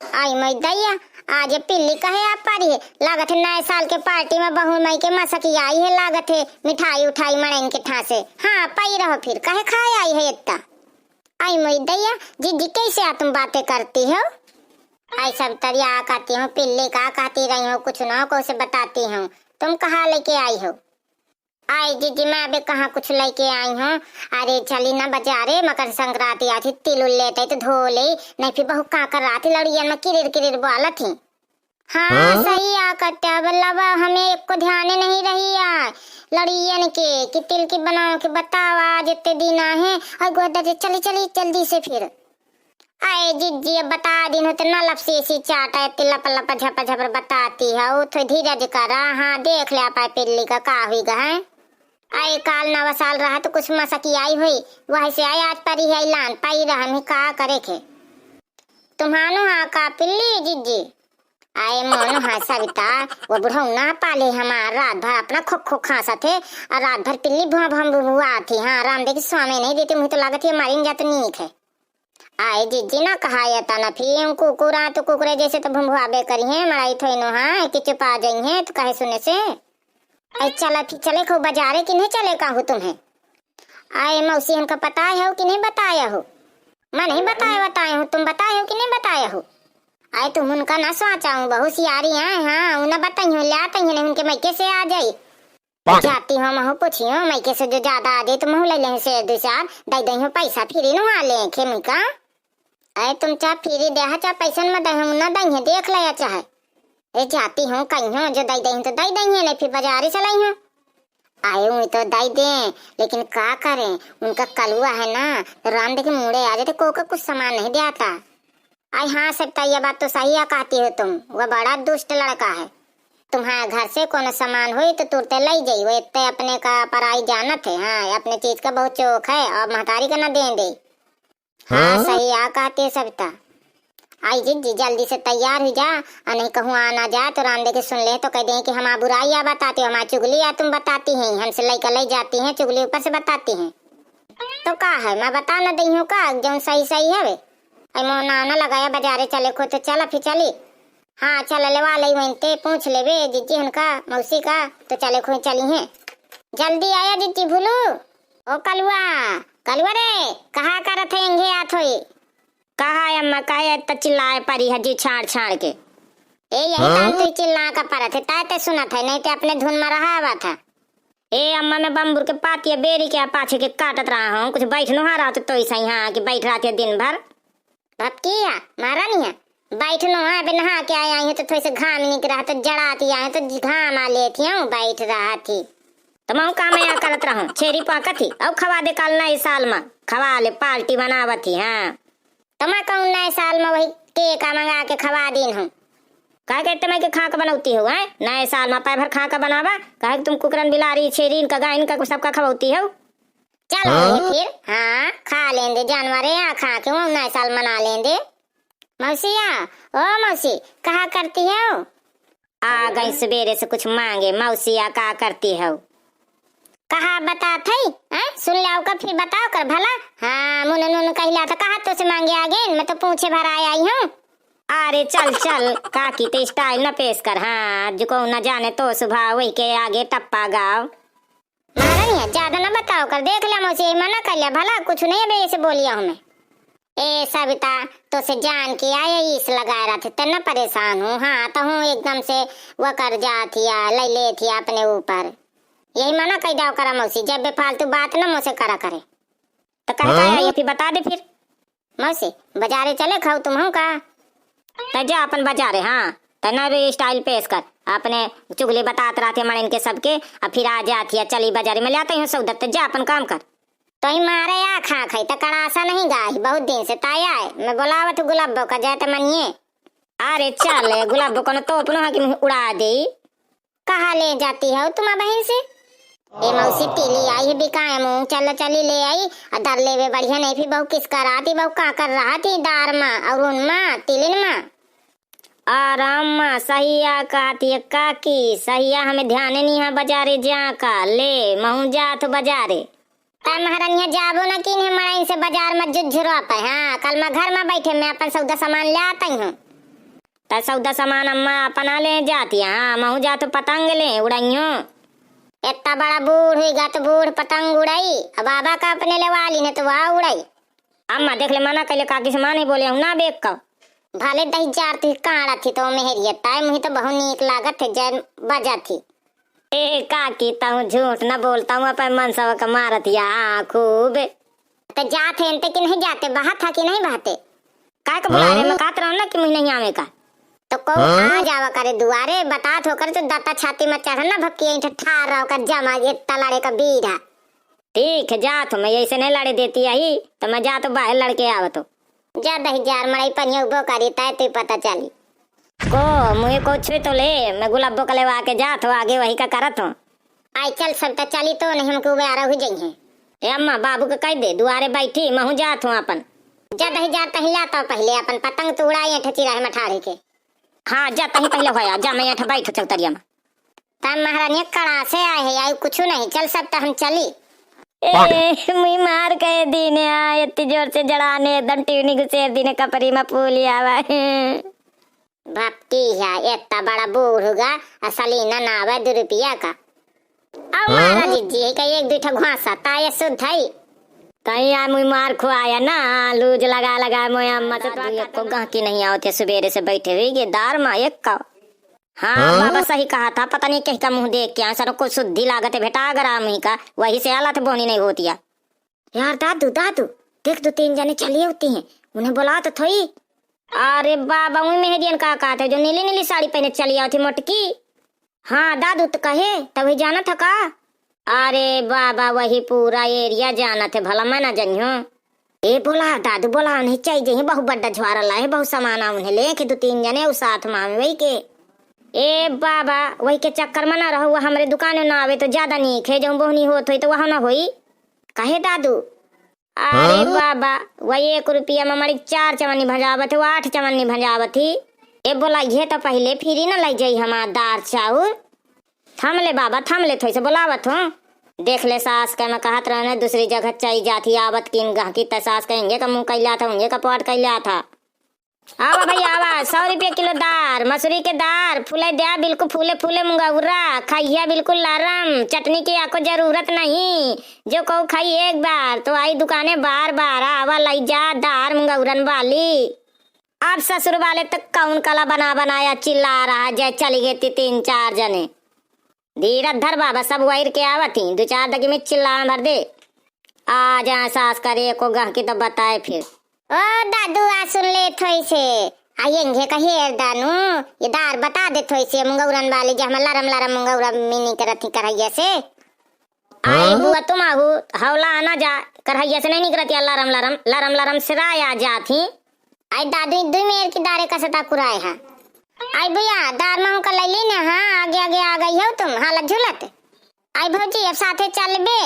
आई मई दैया, आज ये पिल्ली कहे आप पारी है। लागत है नए साल के पार्टी में बहू मई के मसकी आई है। लागत है मिठाई उठाई मड़ाइन के ठासे। हाँ पाई रहो फिर कहे खाए आई है इतना। आई मई दैया, जीजी कैसे आ तुम बातें करती हो? आई सब तरिया कहती हूँ, पिल्ली का कहती रही हो, कुछ न को से बताती हूँ। तुम कहाँ लेके आई हो? आई जीजी मैं अभी कहाँ कुछ लेके आई हूँ। अरे चली ना बाजारे, मकर संक्रांति आज थी, तिल लेते तो धो ले नहीं। फिर बहु का कर रहा थी लड़ियन में किरिर किरिर बोला थी। हाँ सही आ करते बल्लभा, हमें एक को ध्यान नहीं रही यार लड़ियन के कि तिल की बनाओ के बताओ आज इतने दिन है। और गोदा से चली चली जल्दी से फिर। आए जीजी अब बता दिन हो तो न लपसी सी चाटा तिल्ला पल्ला पर झपा झपर बताती है। वो तो धीरज करा। हाँ देख ले पाए पिल्ली का हुई गा है। आए काल नवा साल रहा तो कुछ मसकी आई हुई, वही से आई आज परी है लान पाई रहा नहीं का करे खे तुम्हानो। हाँ का पिल्ली जीजी आए मोनो। हाँ सविता वो बुढ़ौना पाले हमार रात भर अपना खो खो खासा थे और रात भर पिल्ली भुआ भुआ थी। हाँ रामदेव की स्वामी नहीं देती, मुझे तो लागत है हमारी जात नीक है। आए जीजी ना कहा था ना फिर कुकुरा तो कुकुरे जैसे तो भुआबे करी है मड़ाई थोई नो। हाँ कि चुपा जाई है तो कहे सुने से चला फिर चले खूब बाजारे कि नहीं चले कहूँ तुम्हें। आए मौसी हमका पता है कि नहीं बताया हो? मैं नहीं बताया हूँ, तुम बताए हो कि नहीं बताया हो? आए तुम उनका ना सोचाऊँ बहुत सियारी है। हाँ उन्हें बताई हूँ लाते ही नहीं उनके मैके से आ जाई जाती हूँ। महू पूछी हूँ मैके से जो ज्यादा आ जाए तो महू ले लें से दो चार दे दही पैसा फिर नुआ ले खेम का। आए तुम चाहे फिर दे चाहे पैसा में दही ना दही देख लिया चाहे ए जाती हूँ कहीं हूँ जो दई दही तो दई दही है नहीं फिर बाजारी चलाई हूँ। आए हूँ तो दई दे लेकिन क्या करें उनका कलुआ है ना तो राम देखे मुड़े आ जाते को कुछ सामान नहीं दियाता। आई हाँ सकता ये बात तो सही है कहती हो तुम, वह बड़ा दुष्ट लड़का है। तुम्हारे घर से कोनो सामान हुई तो तुरते लाई जाई, वो इतने अपने का पराई जानत है। हाँ अपने चीज का बहुत चौक है और महतारी का ना दे। हाँ सही आ कहती है सविता। आई जी जल्दी से तैयार हो जा और नहीं कहूँ आना जा तो राम दे के सुन ले तो कह दे कि हमारा बुराई या बताते हो, हमारी चुगली या तुम बताती हैं। हमसे लेकर ले जाती हैं चुगली ऊपर से बताती हैं तो का है मैं बता न दी हूँ का जो सही सही है वे। मोना ना लगाया बाजारे चले खो तो चला फिर चली। हाँ चल ले वाले वही पूछ ले वे जीजी उनका मौसी का तो चले खो चली हैं। जल्दी आया जीजी भूलू। ओ कलुआ कलुआ रे कहा करत है इंगे आत होई कहा अम्मा कहे त चिल्लाए परी हजी छाड़ छाड़ के ए यही काम तो चिल्ला का पड़ा थे ताते सुना था नहीं तो अपने धुन में रहा हुआ था। ए अम्मा मैं बम्बूर के पाती बेरी के पाछे के काटत रहा हूँ, कुछ बैठ नो रहा तो ही सही। हाँ कि बैठ रहा थे दिन भर किया मारा नहीं है बैठ नो। हाँ बे नहा के आया है तो थोड़ी से घाम निकल रहा तो जड़ाती आए तो घाम आ लेती हूँ बैठ रहा थी तो मैं काम या करत रहा हूँ। छेरी पाका थी अब खवा दे कल नए साल में खवा ले पार्टी बनावत थी। हाँ तो मैं कहूँ नए साल में वही केक मंगा के खवा दिन हूँ। कह के तुम्हें के खा के बनौती हो है नए साल में पैभर खा के बनावा कहे तुम कुकरन बिलारी छेरीन का गायन का सबका खवाती हो। चलो फिर हाँ खा लेंदे जानवर यहाँ खा के वो नए साल मना लेंदे। मौसिया ओ मौसी कहा करती हो? आ गई सवेरे से कुछ मांगे। मौसिया कहा करती हो? कहा बता थई सुन लिया कर फिर बताओ कर भला। हाँ मुन मुन कहला था कहा तो से मांगे आगे मैं तो पूछे भर आई हूँ। अरे चल चल काकी ते स्टाइल न पेश कर। हाँ जो को न जाने तो सुबह वही के आगे टप्पा गाओ मारा नहीं है ज्यादा न बताओ कर। देख लिया मौसी मना कर लिया भला कुछ नहीं है ऐसे बोलिया हूँ मैं। ए सविता तो से जान के आया इस लगा रहा थे तो न परेशान हूँ। हाँ तो हूँ एकदम से वो कर जाती ले ले थी अपने ऊपर यही मना कह जाओ करा मौसी जब बेफालतू बात ना मुझसे करा करे तो कहता है ये फिर बता दे फिर। मौसी बाजारे चले खाओ तुम हूँ का तो जा अपन बाजारे। हाँ तो न भी स्टाइल पेश कर अपने चुगली बताते रहते मड़े इनके सबके अब फिर आ जाती है चली बाजारे में लाते हैं सौदा तो जा अपन काम कर। तो ही मारे या खा खाई तो कड़ासा नहीं गाय बहुत दिन से ताया है मैं बोलावत गुलाबो का जाते मनिए। अरे चल गुलाबो को तो अपना कि उड़ा दे कहा ले जाती है तुम बहन से। ए मौसी तिली आई है बिकाए मुँह चल चली ले आई और दर लेवे बढ़िया नहीं फिर बहु किस कर रहा थी बहु का कर रहा थी दार माँ और उन माँ तिलिन माँ आराम माँ सहिया कहती है काकी सहिया हमें ध्यान नहीं है बाजारे जा का ले महू जा तो बाजारे महारानिया जाबो न की मड़ाई से बाजार में जुझुरा पे। हाँ कल मैं घर में बैठे मैं अपन सौदा सामान ले आता हूँ। ता सौदा सामान अम्मा अपना ले जाती। हाँ महू जा तो पतंग ले उड़ाइयो। इतना बड़ा बूढ़ हुईगा तो बूढ़ पतंग उड़ाई, अब बाबा का अपने ले वाली ने तो वहाँ उड़ाई। अम्मा देख ले मना कैले काकी से माँ नहीं बोले ना बेक का भले दही जार थी काड़ा थी तो मेहरिया ताई मुझे तो बहुत नीक लागत है जय बजा थी। ए काकी ताऊ झूठ न बोलता हूँ अपन मन सब का मारत या खूब। तो जाते हैं कि नहीं जाते, बहा था कि नहीं बहाते? काय का बुला रहे मैं कहत रहा हूँ ना कि मुझे नहीं आवे का। तो को आ जावा करे दुआरे बतात होकर तो दाता छाती में चढ़ ना भक्की ठार रहा कर जमा ये तलाड़े का बीड़ा। ठीक है जा तो मैं ऐसे नहीं लड़े देती आई तो मैं जा तो बाहर लड़के आव तो जा दही जार मड़ाई पनिया उबो करी ताय तो पता चली को मुझे कुछ तो ले मैं गुलाबो कले आके जा तो आगे वही का करत हूँ। आई चल सब तो चली तो नहीं हमको उबारा हो जाइए। ए अम्मा बाबू के कह दे दुआरे बैठी महू जात हूँ अपन। जा दही जार तहिला तो पहले अपन पतंग तो उड़ाई ठची रहे मठाड़े के। हाँ जा तही पहले होया जा मैं यहाँ बैठ चौतरिया में। तब महारानी कड़ा से आए है आई कुछ नहीं चल सब तो हम चली। ए मुई मार के दीने आ इतनी जोर से जड़ाने दम टीवनी घुसे दीने कपरी में पूली आवा। भक्ति है इतना बड़ा बूढ़ होगा असली ना आवा 2 रुपया का। अब महाराज जी का एक दूठा घुसा ताये शुद्ध है कहीं आ मुई मार खुआया ना लूज लगा लगा मोय अम्मा से को गहकी नहीं आवते सुबेरे से बैठे हुई ये दार माँ एक का। हाँ बाबा सही कहा था पता नहीं कहीं का मुंह देख के सर को शुद्धि लागत है बेटा अगर आम ही का वही से हालत बोनी नहीं होती यार। दादू दादू देख 2-3 जने चली होती हैं उन्हें बुला तो थोड़ी। अरे बाबा वही मेहरियन का थे जो नीली नीली साड़ी पहने चली आई थी मोटकी। हाँ दादू तो कहे तभी जाना था का। अरे बाबा वही पूरा एरिया जाना थे भला मैं ना जइयो। ए बोला दादू बोला नहीं चाहिए बहुत बड़ा झुआरा लाए बहुत सामान उन्हें ले के 2-3 जने उस साथ में वही के। ए बाबा वही के चक्कर में ना रहो हमारे दुकान में ना आवे तो ज्यादा नहीं खे जो बोहनी होत हुई तो वहां ना हुई कहे दादू। अरे बाबा वही 1 रुपया में हमारी 4 चवन्नी भजावत है 8 चवन्नी भजावत थी। ए बोला ये तो पहले फिर ना लग जाई हमारा दार चाउर। थम ले बाबा थम ले थोड़ी से बुलावत हूँ। देख ले सास का मैं कहत रहने दूसरी जगह चाहिए जाती आवत किन गहकी त सास कहेंगे का मुंह कैला था उंगे का पॉट कैला था। आवा भैया आवा 100 रुपया किलो दार मसूरी के दार फूले दिया बिल्कुल फूले फूले मुंगौरा खाइया बिल्कुल लारम चटनी की आपको जरूरत नहीं जो कहो खाई एक बार तो आई दुकाने बार बार आवा लाई जा दार मुंगौरन वाली। अब ससुर वाले तक कौन कला बना बनाया चिल्ला रहा जय चली गई थी 3-4 जने। धीरज धर बाबा सब वायर के आवती 2-4 दगी में चिल्ला भर दे आ जा सास करे को गहकी तो बताए फिर। ओ दादू आ सुन ले थोई से आएंगे का हेर दानू ये दार बता दे थोई से मुंगौरन वाली जो हम लरम लरम मुंगौरा मिनी करती करैया से। आई बुआ तुम आहू हौला आना जा करैया से नहीं निकलती लरम लरम लरम लरम सिराय आ जाती। आई दादू 2 मेर की दारे का सता कुराए है। आई भैया दार महू का ले लेना। हाँ आगे आगे आ गई हो तुम हालत झुलत। आई भौजी अब साथे चल बे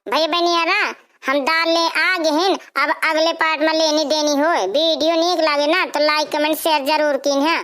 भैया बनियारा हम दाल ले आ गए हैं। अब अगले पार्ट में लेनी देनी हो वीडियो नीक लगे ना तो लाइक कमेंट शेयर जरूर कीन है।